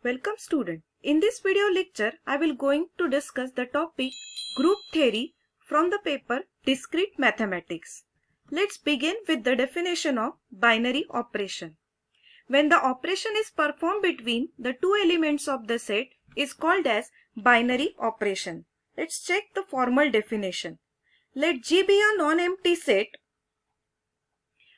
Welcome student. In this video lecture, I will going to discuss the topic group theory from the paper Discrete Mathematics. Let's begin with the definition of binary operation. When the operation is performed between the two elements of the set is called as binary operation. Let's check the formal definition. Let G be a non-empty set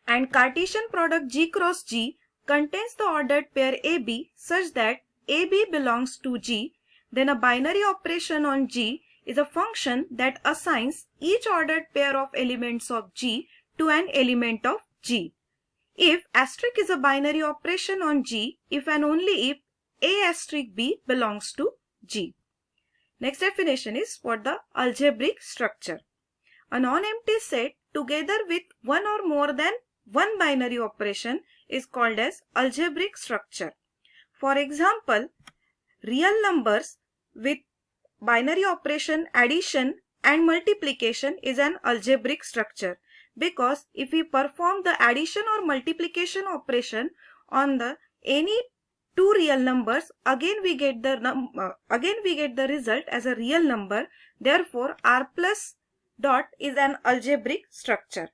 and Cartesian product G cross G contains the ordered pair AB such that AB belongs to G, then a binary operation on G is a function that assigns each ordered pair of elements of G to an element of G. If asterisk is a binary operation on G if and only if A asterisk B belongs to G. Next definition is for the algebraic structure. A non-empty set together with one or more than one binary operation is called as algebraic structure. For example, real numbers with binary operation addition and multiplication is an algebraic structure, because if we perform the addition or multiplication operation on the any two real numbers, again we get the result as a real number. Therefore, R plus dot is an algebraic structure.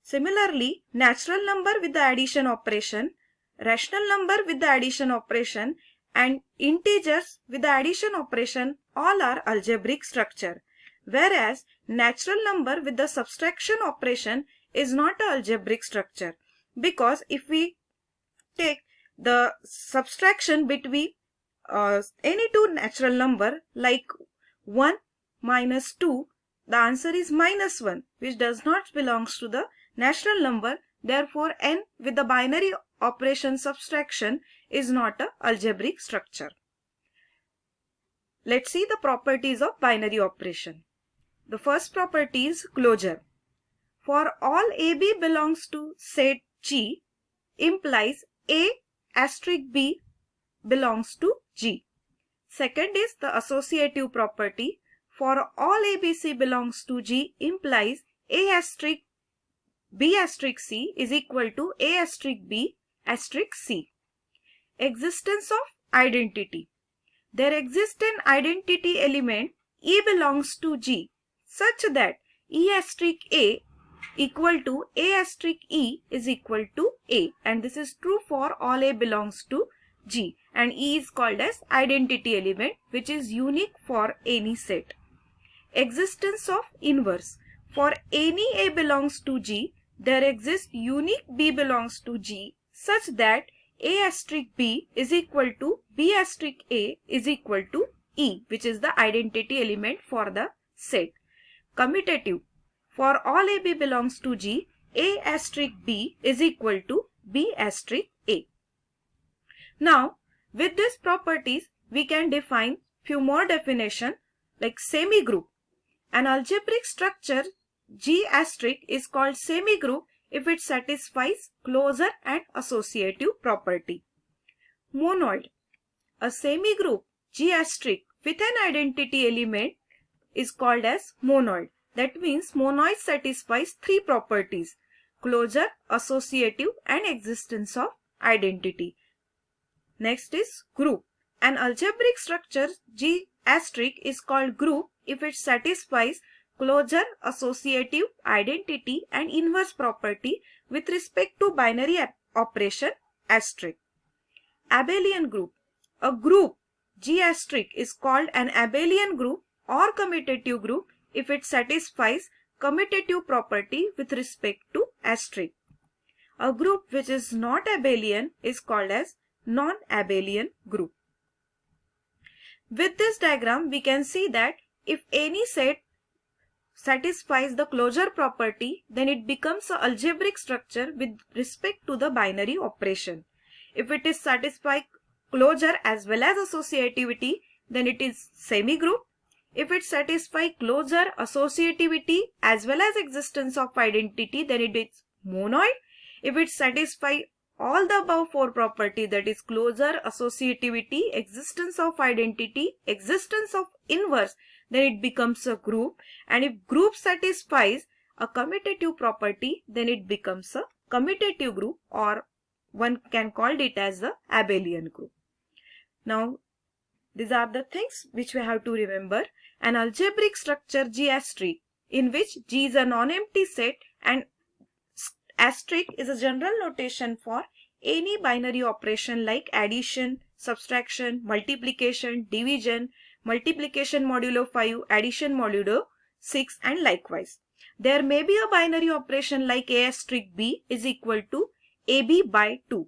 Similarly, natural number with the addition operation, rational number with the addition operation and integers with the addition operation all are algebraic structure, whereas natural number with the subtraction operation is not an algebraic structure, because if we take the subtraction between any two natural number like 1 minus 2, the answer is minus 1, which does not belongs to the natural number. Therefore, n with the binary operation subtraction is not a algebraic structure. Let's see the properties of binary operation. The first property is closure. For all AB belongs to set G implies A asterisk B belongs to G. Second is the associative property. For all ABC belongs to G implies A asterisk B asterisk C is equal to A asterisk B asterisk C. Existence of identity. There exists an identity element E belongs to G such that E asterisk A equal to A asterisk E is equal to A, and this is true for all A belongs to G, and E is called as identity element which is unique for any set. Existence of inverse. For any A belongs to G, there exists unique B belongs to G such that A asterisk B is equal to B asterisk A is equal to E, which is the identity element for the set. Commutative. For all AB belongs to G, A asterisk B is equal to B asterisk A. Now, with these properties, we can define few more definitions like semigroup. An algebraic structure G asterisk is called semigroup if it satisfies closure and associative property. Monoid. A semigroup G asterisk with an identity element is called as monoid. That means monoid satisfies three properties: closure, associative and existence of identity. Next is group. An algebraic structure G asterisk is called group if it satisfies closure, associative, identity and inverse property with respect to binary operation asterisk. Abelian group. A group G asterisk is called an abelian group or commutative group if it satisfies commutative property with respect to asterisk. A group which is not abelian is called as non-abelian group. With this diagram, we can see that if any set satisfies the closure property, then it becomes an algebraic structure with respect to the binary operation. If it is satisfy closure as well as associativity, then it is semigroup. If it satisfies closure, associativity as well as existence of identity, then it is monoid. If it satisfies all the above four properties, that is closure, associativity, existence of identity, existence of inverse, then it becomes a group. And if group satisfies a commutative property, then it becomes a commutative group, or one can call it as the abelian group. Now, these are the things which we have to remember. An algebraic structure G asterisk, in which G is a non-empty set and asterisk is a general notation for any binary operation like addition, subtraction, multiplication, division, multiplication modulo 5, addition modulo 6, and likewise. There may be a binary operation like A asterisk B is equal to AB by 2.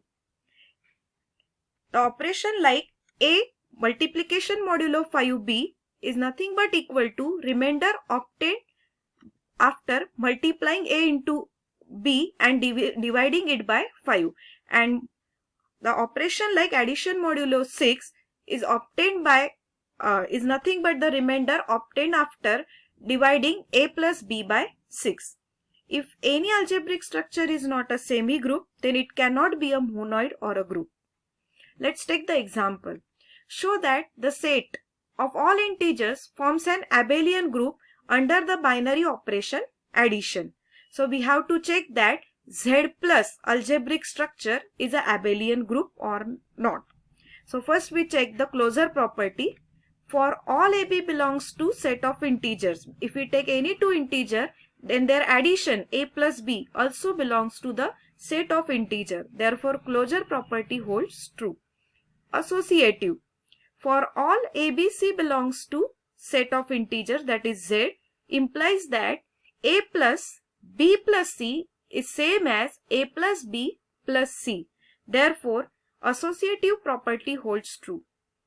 The operation like A multiplication modulo 5B is nothing but equal to remainder obtained after multiplying A into B and dividing it by 5, and the operation like addition modulo 6 is obtained by is nothing but the remainder obtained after dividing A plus B by 6. If any algebraic structure is not a semi-group, then it cannot be a monoid or a group. Let's take the example. Show that the set of all integers forms an abelian group under the binary operation addition. So we have to check that Z plus algebraic structure is a abelian group or not. So first we check the closure property. For all AB belongs to set of integers. If we take any two integer, then their addition A plus B also belongs to the set of integer. Therefore, closure property holds true. Associative. For all ABC belongs to set of integers, that is Z, implies that A plus B plus C is same as A plus B plus C. Therefore, associative property holds true.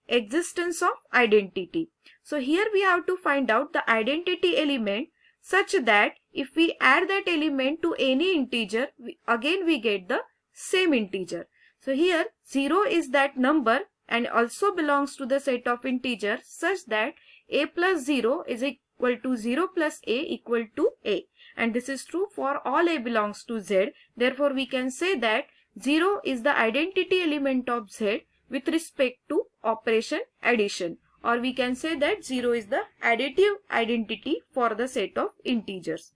Existence of identity. So here we have to find out the identity element such that if we add that element to any integer, again we get the same integer. So here 0 is that number and also belongs to the set of integers such that A plus 0 is equal to 0 plus A equal to A. And this is true for all A belongs to Z. Therefore, we can say that 0 is the identity element of Z with respect to operation addition, or we can say that 0 is the additive identity for the set of integers.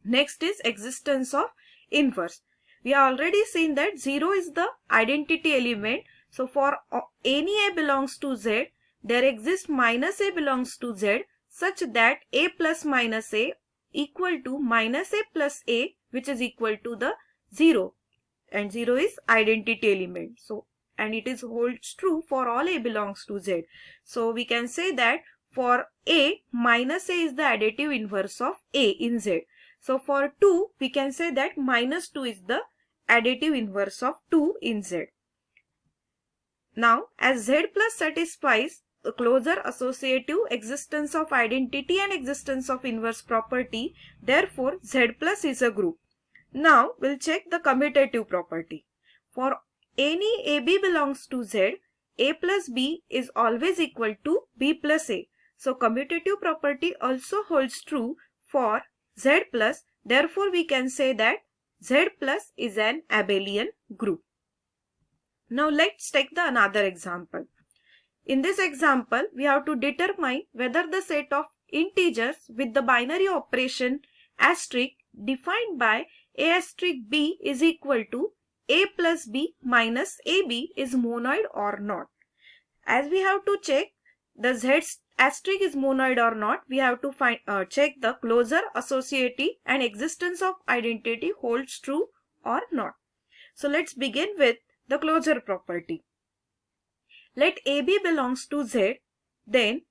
Next is existence of inverse. We have already seen that 0 is the identity element. So for any A belongs to Z, there exists minus A belongs to Z such that A plus minus A equal to minus A plus A, which is equal to the 0, and 0 is identity element. So and it is holds true for all A belongs to Z. So we can say that for A, minus A is the additive inverse of A in Z. So for 2, we can say that minus 2 is the additive inverse of 2 in Z. Now, as Z plus satisfies the closure associative existence of identity and existence of inverse property, therefore Z plus is a group. Now, we'll check the commutative property. For any AB belongs to Z, A plus B is always equal to B plus A. So, commutative property also holds true for Z plus. Therefore, we can say that Z plus is an abelian group. Now, let's take the another example. In this example, we have to determine whether the set of integers with the binary operation asterisk defined by A asterisk B is equal to A plus B minus AB is monoid or not. As we have to check the Z asterisk is monoid or not, we have to check the closure associative and existence of identity holds true or not. So let's begin with the closure property. Let AB belongs to Z, then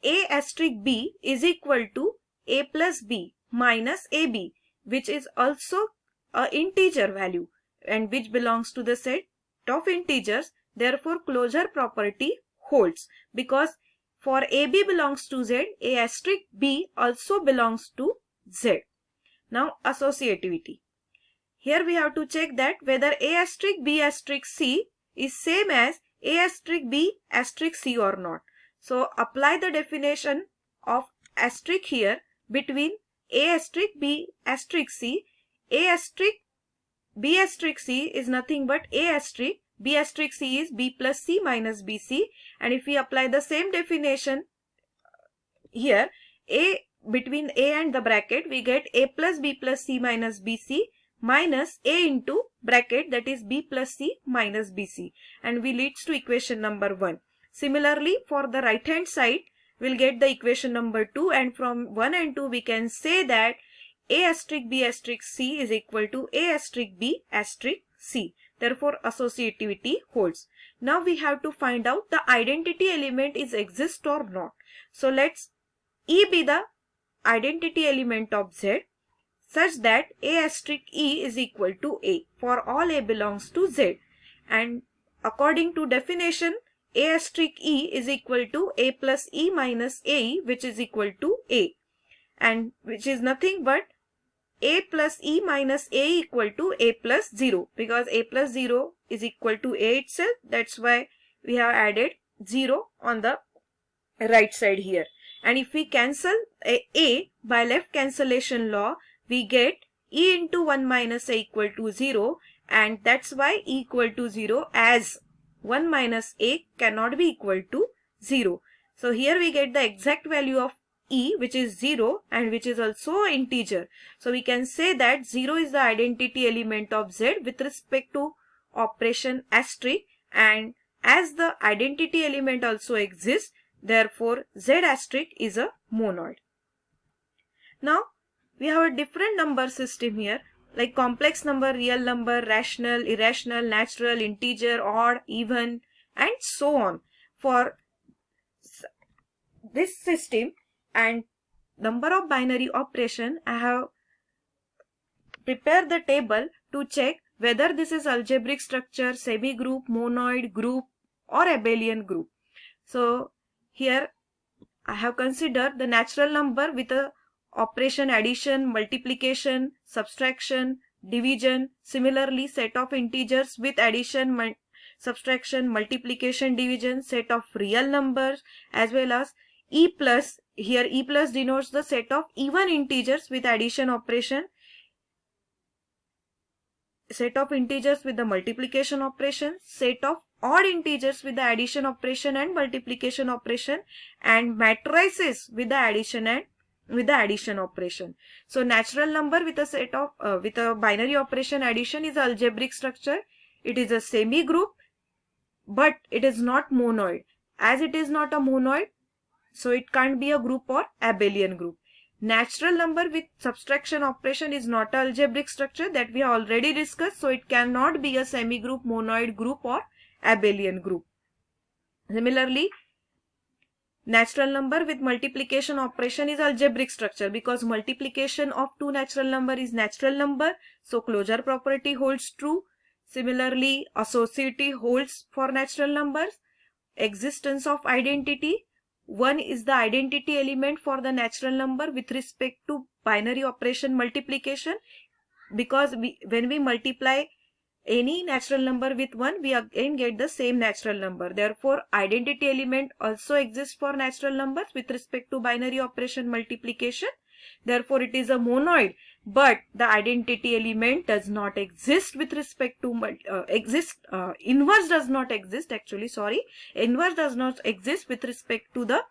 A asterisk B is equal to A plus B minus AB, which is also an integer value and which belongs to the set of integers. Therefore, closure property holds because for AB belongs to Z, A asterisk B also belongs to Z. Now, associativity. Here we have to check that whether A asterisk B asterisk C is same as A asterisk B asterisk C or not. So, apply the definition of asterisk here between A asterisk B asterisk C. A asterisk B asterisk C is nothing but A asterisk. B asterisk C is B plus C minus BC. And if we apply the same definition here, between A and the bracket, we get A plus B plus C minus BC minus a into bracket, that is b plus c minus bc, and we leads to equation number 1. Similarly, for the right hand side, we'll get the equation number 2, and from 1 and 2 we can say that a asterisk b asterisk c is equal to a asterisk b asterisk c. Therefore, associativity holds. Now we have to find out the identity element is exist or not. So let's E be the identity element of Z such that a asterisk E is equal to A for all A belongs to Z. And according to definition, a asterisk E is equal to A plus E minus AE, which is equal to A, and which is nothing but A plus E minus A equal to A plus 0, because A plus 0 is equal to A itself. That's why we have added 0 on the right side here. And if we cancel A by left cancellation law, we get E into 1 minus A equal to 0, and that's why E equal to 0, as 1 minus A cannot be equal to 0. So here we get the exact value of E, which is 0 and which is also integer. So we can say that 0 is the identity element of Z with respect to operation asterisk, and as the identity element also exists, therefore Z asterisk is a monoid. Now we have a different number system here, like complex number, real number, rational, irrational, natural, integer, odd, even, and so on. For this system and number of binary operation, I have prepared the table to check whether this is algebraic structure, semi-group, monoid, group, or abelian group. So here I have considered the natural number with a operation addition, multiplication, subtraction, division. Similarly, set of integers with addition, subtraction, multiplication, division, set of real numbers, as well as E plus. Here E plus denotes the set of even integers with addition operation, set of integers with the multiplication operation, set of odd integers with the addition operation and multiplication operation, and matrices with the addition and with the addition operation. So natural number with a set of with a binary operation addition is algebraic structure. It is a semi group, but it is not monoid. As it is not a monoid, so it can't be a group or abelian group. Natural number with subtraction operation is not an algebraic structure, that we have already discussed, so it cannot be a semi-group, monoid group, or abelian group. Similarly, natural number with multiplication operation is algebraic structure, because multiplication of two natural number is natural number, so closure property holds true. Similarly, associativity holds for natural numbers. Existence of identity. 1 is the identity element for the natural number with respect to binary operation multiplication, because when we multiply any natural number with 1, we again get the same natural number. Therefore, identity element also exists for natural numbers with respect to binary operation multiplication. Therefore, it is a monoid, but the identity element does not exist with respect to inverse does not exist actually, sorry. Inverse does not exist with respect to the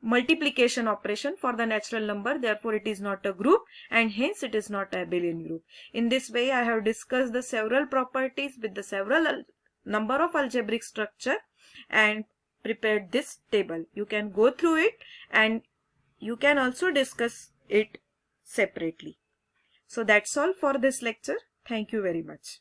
multiplication operation for the natural number. Therefore, it is not a group, and hence it is not a abelian group. In this way, I have discussed the several properties with the several number of algebraic structure and prepared this table. You can go through it and you can also discuss it separately. So that's all for this lecture. Thank you very much.